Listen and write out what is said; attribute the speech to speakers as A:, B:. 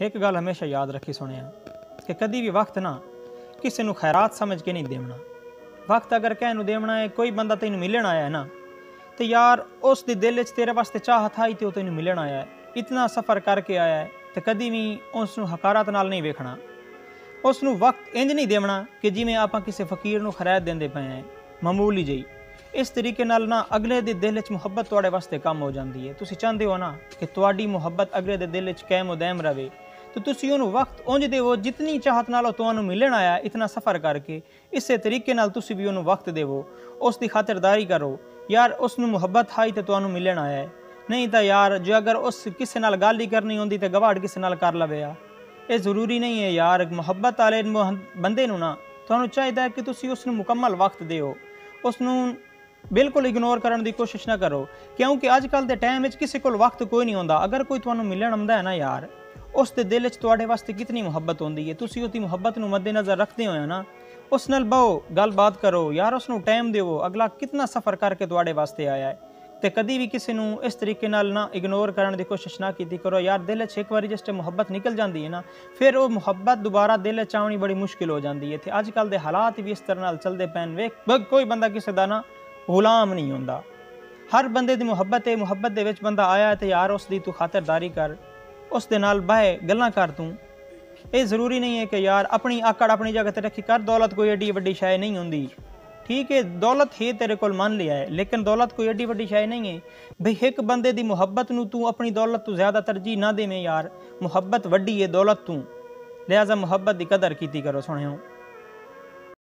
A: एक गल हमेशा याद रखी सुनिया कि कभी भी वक्त ना किसी को खैरात समझ के नहीं देना। वक्त अगर कहनू देना है, कोई बंदा तेन मिलन आया है ना, तो यार उस दी दिल च तेरे वास्ते चाहत आई तो तेन मिलन आया है, इतना सफ़र करके आया है, तो कभी भी उसनू हकारात नाल नहीं वेखना। उसनू वक्त इंज नहीं देना कि जिमें आप किसी फकीर नू खरैत देंदे पे हैं मामूली जी। इस तरीके नाल ना अगले दे दिल च मुहब्बत तुहाडे वास्ते कम हो जाती है। तुसी चाहते हो ना कि तुहाडी मुहब्बत अगले दे दिल च कायम दायम रहे, तो तुसी उन्हें वक्त उंज देवो जितनी चाहत नाल तुहानू मिलन आया इतना सफ़र करके। इस तरीके नाल तुसी भी उन्हें वक्त देवो, उसकी खातिरदारी करो। यार उसनू मुहब्बत आई तो तुहानू मिलन आया है, नहीं तो यार जो अगर उस किसी नाल गल ही करनी होंदी तो गवाड़ किसी नाल कर लवे। ये ज़रूरी नहीं है यार। मुहब्बत वाले बंदे नू ना तुहानू चाहिए कि तुसी उसनू मुकम्मल वक्त देओ, उसनू बिल्कुल इग्नोर करने की कोशिश ना करो, क्योंकि अजकल के टाइम में किसी को वक्त कोई नहीं होंदा। अगर कोई तुहानू मिलन आंदा है ना यार, उस दे दिल च तुहाडे वास्ते कितनी मुहब्बत होंदी है। तुसी उसकी मुहब्बत नू मद्देनज़र रखते हो ना, उस नाल बहो गल बात करो यार, उसनू टाइम देवो। अगला कितना सफ़र करके तुहाडे वास्ते आया है, तो कभी भी किसी नू इस तरीके नाल ना इग्नोर करने की कोशिश ना की करो। यार दिल च एक बार जिस टाइम मुहब्बत निकल जाती है ना, फिर वो मुहब्बत दोबारा दिल च आनी बड़ी मुश्किल हो जाती है। तो अजकल के हालात भी इस तरह चलते पैन। वेख कोई बंदा किसी का ना गुलाम नहीं होंदा, हर बंदे की मुहब्बत है। मुहब्बत दे विच बंदा आया तो यार उसकी तू खातिरदारी कर, उस दे नाल बह गल्लां कर। तू ये ज़रूरी नहीं है कि यार अपनी आकड़ अपनी जगह ते रखी कर। दौलत कोई एडी वड्डी शय नहीं होंदी, ठीक है दौलत है तेरे को मान लिया है, लेकिन दौलत कोई एडी वड्डी शय नहीं है। भाई एक बंदे की मुहब्बत नू तू अपनी दौलत तू ज़्यादा तरजीह ना देवें यार। मुहब्बत वड्डी है दौलत तू, लिहाजा मुहब्बत की कदर की करो। सुनियो